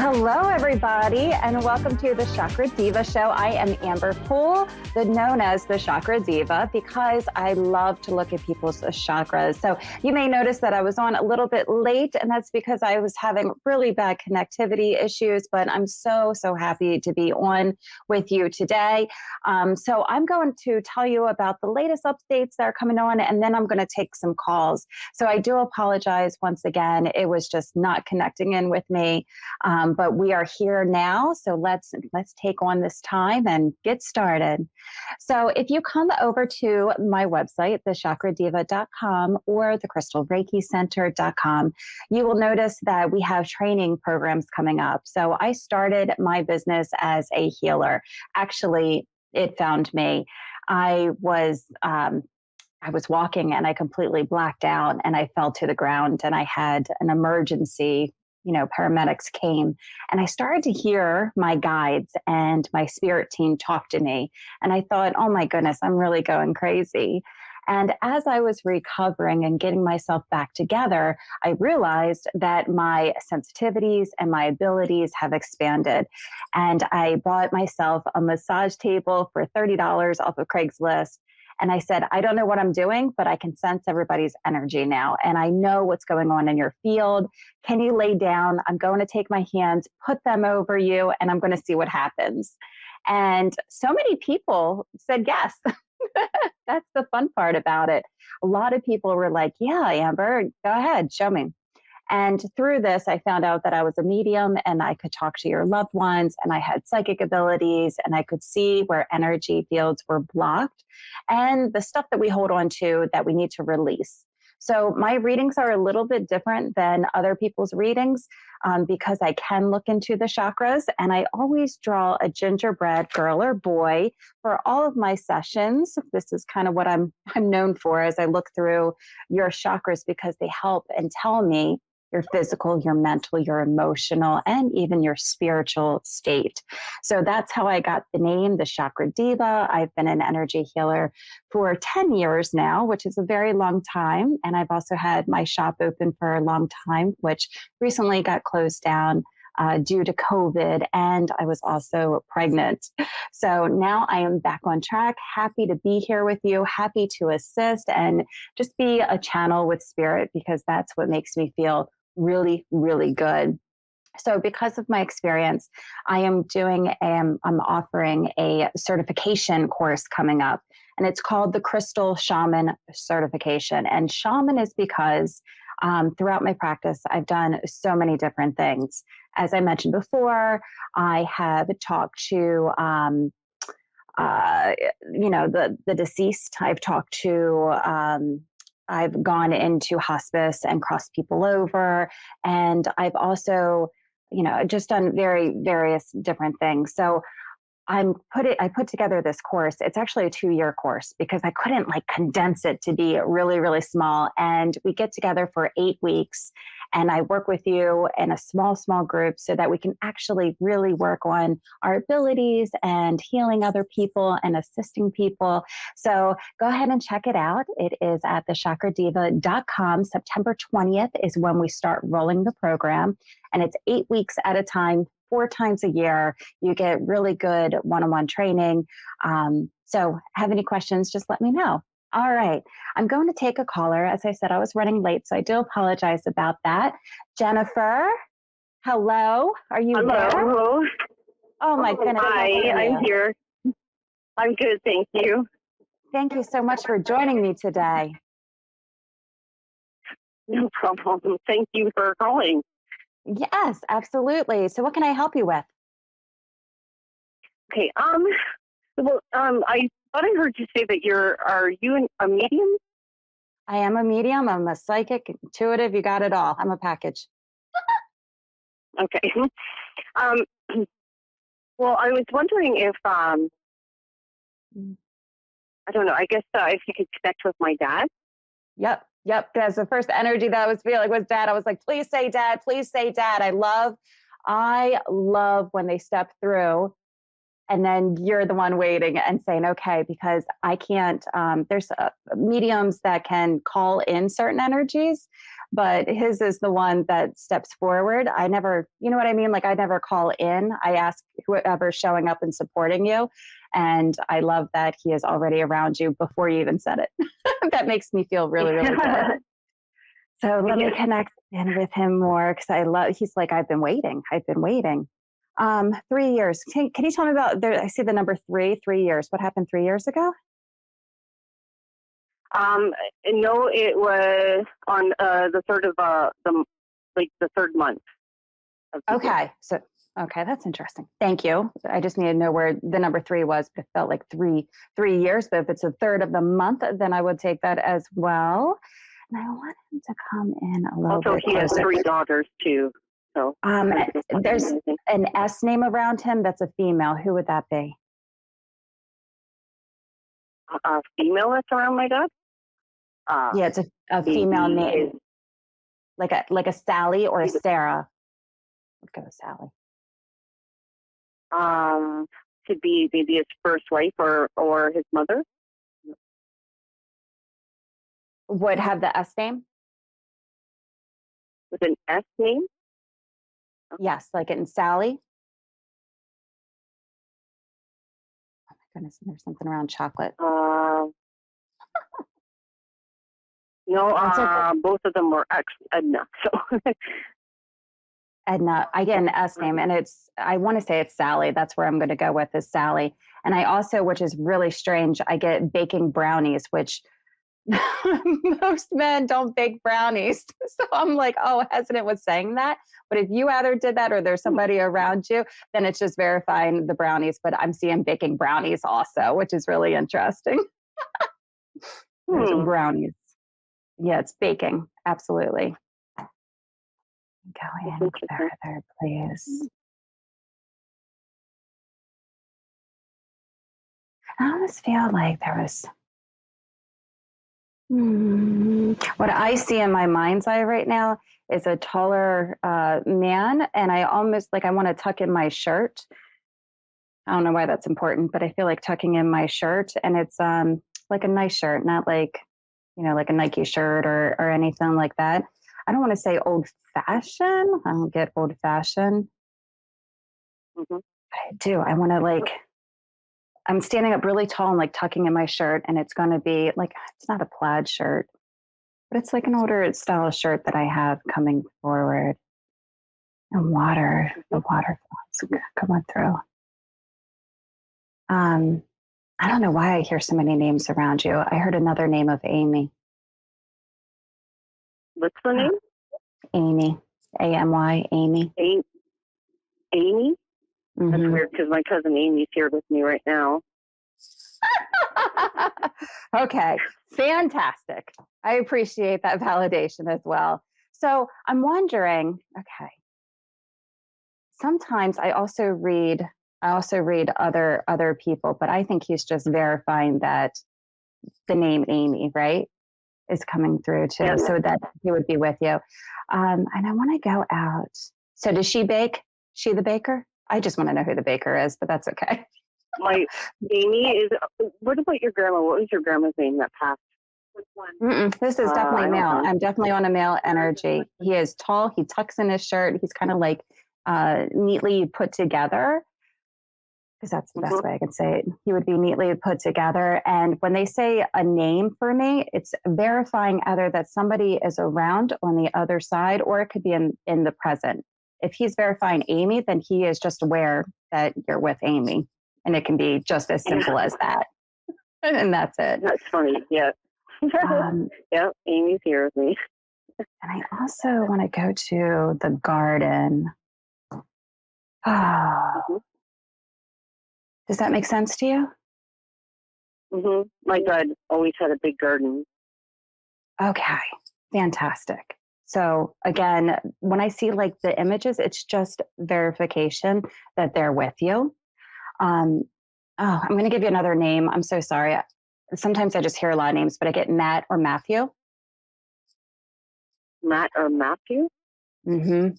Hello, everybody, and welcome to the Chakra Diva Show. I am Amber Poole, known as the Chakra Diva, because I love to look at people's chakras. So you may notice that I was on a little bit late, and that's because I was having really bad connectivity issues, but I'm so happy to be on with you today. So I'm going to tell you about the latest updates that are coming on, and then I'm going to take some calls. So I do apologize once again. It was just not connecting in with me. But we are here now, so let's take on this time and get started. So if you come over to my website, thechakradeva.com or thecrystalreikicenter.com, you will notice that we have training programs coming up. So I started my business as a healer. Actually, it found me. I was walking and I completely blacked out and I fell to the ground and I had an emergency. Paramedics came and I started to hear my guides and my spirit team talk to me. And I thought, oh my goodness, I'm really going crazy. And as I was recovering and getting myself back together, I realized that my sensitivities and my abilities have expanded. And I bought myself a massage table for $30 off of Craigslist. And I said, I don't know what I'm doing, but I can sense everybody's energy now. And I know what's going on in your field. Can you lay down? I'm going to take my hands, put them over you, and I'm going to see what happens. And so many people said yes. That's the fun part about it. A lot of people were like, yeah, Amber, go ahead, show me. And through this, I found out that I was a medium and I could talk to your loved ones and I had psychic abilities and I could see where energy fields were blocked and the stuff that we hold on to that we need to release. So my readings are a little bit different than other people's readings because I can look into the chakras and I always draw a gingerbread girl or boy for all of my sessions. This is kind of what I'm known for as I look through your chakras because they help and tell me your physical, your mental, your emotional, and even your spiritual state. So that's how I got the name, the Chakra Diva. I've been an energy healer for 10 years now, which is a very long time. And I've also had my shop open for a long time, which recently got closed down due to COVID, and I was also pregnant. So now I am back on track, happy to be here with you, happy to assist and just be a channel with spirit because that's what makes me feel really, really good. So because of my experience, I'm offering a certification course coming up, and it's called the Crystal Shaman Certification. And shaman is because throughout my practice, I've done so many different things. As I mentioned before, I have talked to, the deceased. I've talked to, I've gone into hospice and crossed people over. And I've also, just done various different things. So I put together this course. It's actually a 2-year course because I couldn't condense it to be really, really small. And we get together for 8 weeks and I work with you in a small group so that we can actually really work on our abilities and healing other people and assisting people. So go ahead and check it out. It is at thechakradeva.com. September 20th is when we start rolling the program. And it's 8 weeks at a time, 4 times a year. You get really good one-on-one training. So have any questions, just let me know. All right. I'm going to take a caller. As I said, I was running late, so I do apologize about that. Jennifer, hello. Are you there? Hello. Oh, my goodness. Hi, I'm here. I'm good, thank you. Thank you so much for joining me today. No problem. Thank you for calling. Yes, absolutely. So what can I help you with? Okay. I thought I heard you say that are you a medium? I am a medium. I'm a psychic, intuitive. You got it all. I'm a package. Okay. Well, I was wondering if, I don't know, I guess if you could connect with my dad. Yep. That's the first energy that I was feeling was dad. I was like, please say dad, please say dad. I love when they step through and then you're the one waiting and saying, okay, because I can't, there's mediums that can call in certain energies, but his is the one that steps forward. I never, you know what I mean? Like I never call in. I ask whoever's showing up and supporting you. And I love that he is already around you before you even said it. That makes me feel really, really good. So let me connect in with him more because he's like, I've been waiting. 3 years. Can you tell me about I see the number 3 years. What happened 3 years ago? No, it was on the third of the third month. Okay. So, okay, that's interesting. Thank you. I just needed to know where the number 3 was, but it felt like 3 years. But if it's a third of the month, then I would take that as well. And I want him to come in a little bit. Also, he has 3 daughters too. So there's an S name around him that's a female. Who would that be? A female that's around my dad? Yeah, it's a female name. Like a Sally or a Sarah. Let's go with Sally. Could be maybe his first wife or his mother. Would have the S name? With an S name? Yes, like in Sally. Oh my goodness, there's something around chocolate. No, both of them were actually Edna. So Edna, I get an S name, and I want to say it's Sally. That's where I'm going to go with is Sally. And I also, which is really strange, I get baking brownies, which most men don't bake brownies. So I'm like, hesitant with saying that. But if you either did that or there's somebody around you, then it's just verifying the brownies. But I'm seeing baking brownies also, which is really interesting. There's brownies. Yeah, it's baking. Absolutely. Go in further, please. I almost feel like there was what I see in my mind's eye right now is a taller man, and I almost I want to tuck in my shirt. I don't know why that's important, but I feel like tucking in my shirt, and it's like a nice shirt, not like like a Nike shirt or anything like that. I don't want to say old fashioned. I don't get old fashioned. Mm-hmm. I do. I want to I'm standing up really tall and tucking in my shirt, and it's going to be it's not a plaid shirt, but it's like an older style shirt that I have coming forward. And water, the water flows coming through. I don't know why I hear so many names around you. I heard another name of Amy. What's the name? Amy. Amy. Amy? Amy? Mm-hmm. That's weird because my cousin Amy's here with me right now. Okay, fantastic. I appreciate that validation as well. So I'm wondering, okay, sometimes I also read other people, but I think he's just verifying that the name Amy, right, is coming through too, so that he would be with you. And I want to go out. So does she bake? She the baker? I just want to know who the baker is, but that's okay. My Amy is. What about your grandma? What was your grandma's name that passed? Which one? This is definitely male. I'm definitely on a male energy. He is tall. He tucks in his shirt. He's kind of neatly put together, because that's the best way I can say it. He would be neatly put together. And when they say a name for me, it's verifying either that somebody is around on the other side, or it could be in the present. If he's verifying Amy, then he is just aware that you're with Amy. And it can be just as simple as that. And that's it. That's funny. Yeah. Yeah, Amy's here with me. And I also want to go to the garden. Oh. Does that make sense to you? Mm-hmm. My dad always had a big garden. Okay, fantastic. So again, when I see the images, it's just verification that they're with you. I'm going to give you another name. I'm so sorry. Sometimes I just hear a lot of names, but I get Matt or Matthew. Matt or Matthew? Mm-hmm.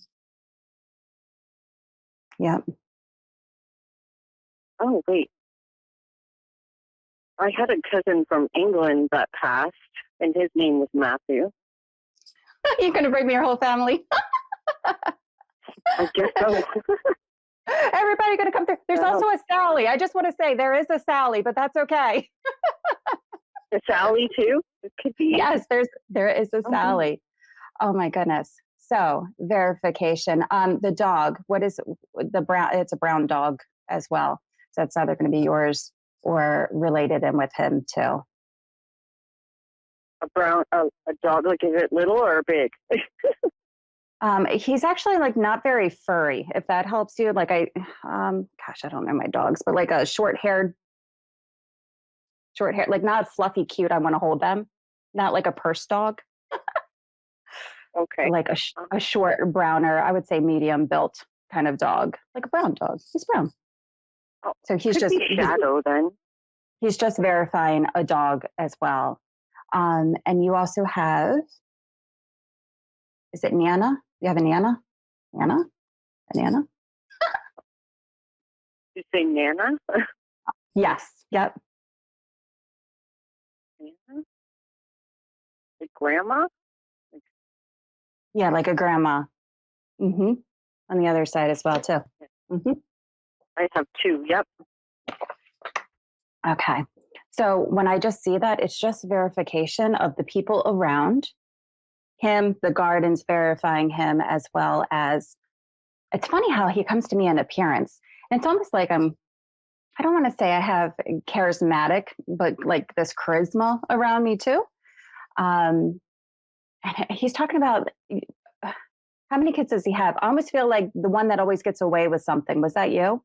Yep. Oh, wait. I had a cousin from England that passed, and his name was Matthew. You're going to bring me your whole family. I guess so. Everybody going to come through. There's also a Sally. I just want to say there is a Sally, but that's okay. A Sally too? It could be. Yes, there is a Sally. Oh my goodness. So verification. The dog. What is the brown? It's a brown dog as well. So it's either going to be yours or related in with him too. A dog, like, is it little or big? He's actually like not very furry, if that helps you. Like gosh, I don't know my dogs, but like a short hair, like not fluffy, cute. I want to hold them. Not like a purse dog. Okay. Like a short browner, I would say medium built kind of dog, like a brown dog. He's brown. Oh, so he's just Shadow then. He's just verifying a dog as well. And you also have, is it Nana? You have a Nana? Nana? A Nana? You say Nana? Yes. Yep. Nana? Like grandma? Yeah, like a grandma. Mm-hmm. On the other side as well, too. Mm-hmm. I have two. Yep. Okay. So when I just see that, it's just verification of the people around him, the gardens verifying him, as well as, it's funny how he comes to me in appearance. And it's almost like I don't want to say I have charismatic, but like this charisma around me too. And he's talking about, how many kids does he have? I almost feel like the one that always gets away with something. Was that you?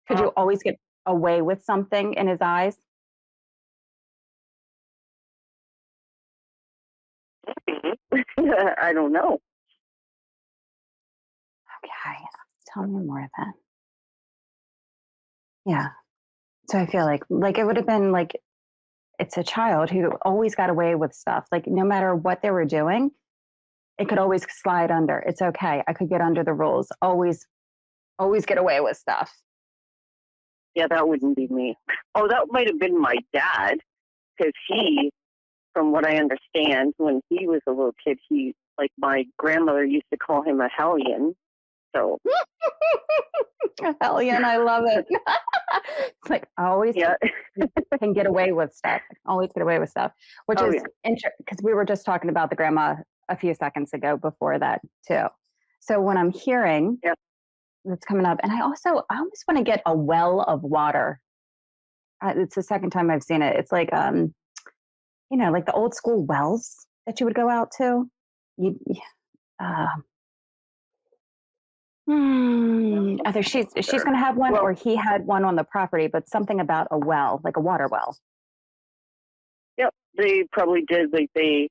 Could you always get away with something in his eyes? I don't know. Okay. Tell me more then. Yeah. So I feel like it would have been like, it's a child who always got away with stuff. Like no matter what they were doing, it could always slide under. It's okay. I could get under the rules. Always get away with stuff. Yeah, that wouldn't be me. Oh, that might have been my dad, because he, from what I understand, when he was a little kid, like my grandmother used to call him a hellion. So a hellion, I love it. It's like always can get away with stuff. Always get away with stuff, which is interesting because we were just talking about the grandma a few seconds ago before that too. So when I'm hearing that's coming up, and I almost want to get a well of water. It's the second time I've seen it. It's like like the old school wells that you would go out to. Either she's going to have one, or he had one on the property, but something about a well, like a water well. Yep, they probably did. Like he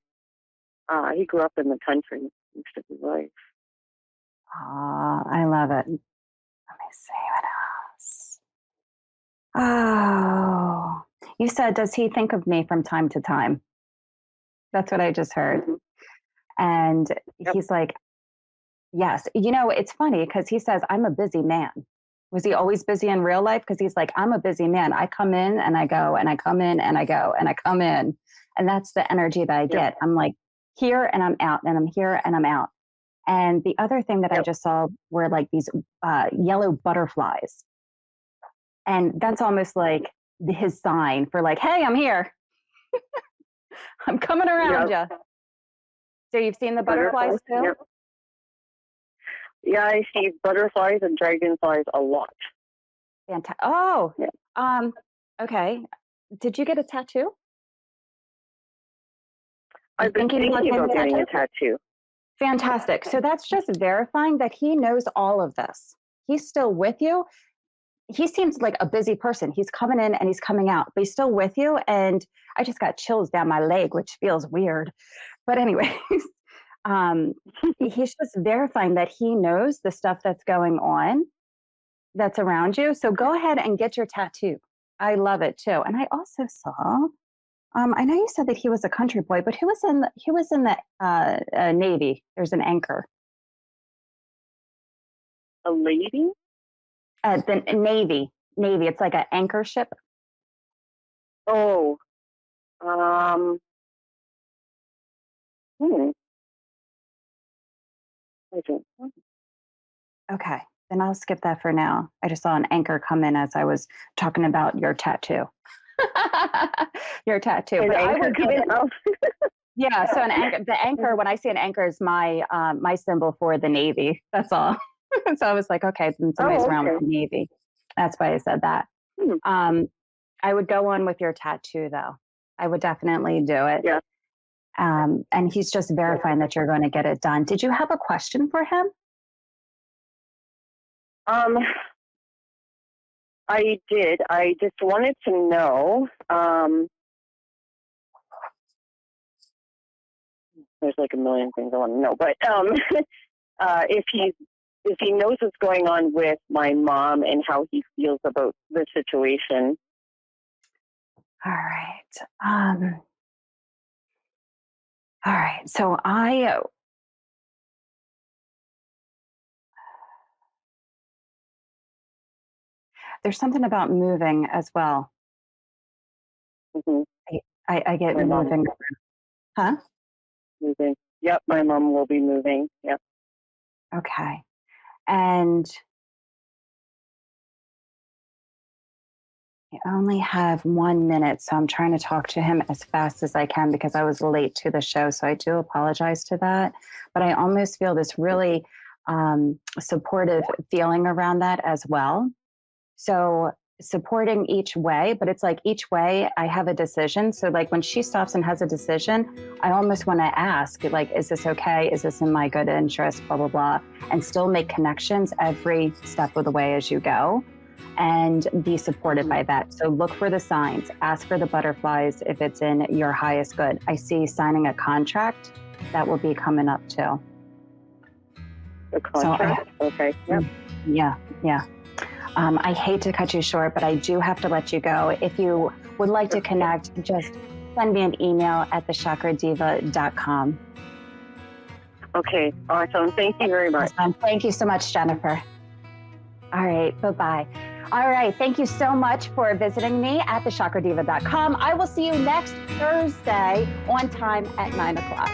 grew up in the country most of his life. I love it. Let me see what else. Oh, you said, does he think of me from time to time? That's what I just heard. Mm-hmm. And he's like, yes. It's funny because he says, I'm a busy man. Was he always busy in real life? Because he's like, I'm a busy man. I come in and I go, and I come in and I go, and I come in. And that's the energy that I get. I'm like here and I'm out, and I'm here and I'm out. And the other thing that I just saw were like these yellow butterflies. And that's almost like his sign for like, hey, I'm here. I'm coming around you. So you've seen the butterflies too? Yep. Yeah, I see butterflies and dragonflies a lot. Fantastic. Oh, okay. Did you get a tattoo? I've been thinking about getting a tattoo. Fantastic. So that's just verifying that he knows all of this. He's still with you. He seems like a busy person. He's coming in and he's coming out, but he's still with you. And I just got chills down my leg, which feels weird. But anyways, he's just verifying that he knows the stuff that's going on, that's around you. So go ahead and get your tattoo. I love it too. And I also saw, I know you said that he was a country boy, but he was in the Navy. There's an anchor. A lady? The Navy. Navy. It's like an anchor ship. Oh, um, hmm, I don't know. Okay. Then I'll skip that for now. I just saw an anchor come in as I was talking about your tattoo. Your tattoo. An But I anchor would go coming out. yeah, so an anchor, the anchor, when I see an anchor is my symbol for the Navy. That's all. So I was like, okay, then somebody's Oh, around with okay. the Navy. That's why I said that. Hmm. Um, I would go on with your tattoo though. I would definitely do it. Yeah. And he's just verifying that you're going to get it done. Did you have a question for him? Um, I did. I just wanted to know. There's like a million things I want to know, but if he knows what's going on with my mom and how he feels about the situation. All right. All right. So there's something about moving as well. Mm-hmm. I get My mom moving. Huh? moving. Yep, my mom will be moving. Yep. Okay. And I only have 1 minute, so I'm trying to talk to him as fast as I can because I was late to the show. So I do apologize to that. But I almost feel this really supportive feeling around that as well. So supporting each way, but it's like each way I have a decision. So like when she stops and has a decision, I almost want to ask, like, is this okay? Is this in my good interest? Blah, blah, blah. And still make connections every step of the way as you go and be supported by that. So look for the signs, ask for the butterflies if it's in your highest good. I see signing a contract that will be coming up too. The contract? Okay. Yep. Yeah. I hate to cut you short, but I do have to let you go. If you would like to connect, just send me an email at thechakraddiva.com. Okay, awesome. Thank you very much. Awesome. Thank you so much, Jennifer. All right, bye-bye. All right, thank you so much for visiting me at thechakraddiva.com. I will see you next Thursday on time at 9 o'clock.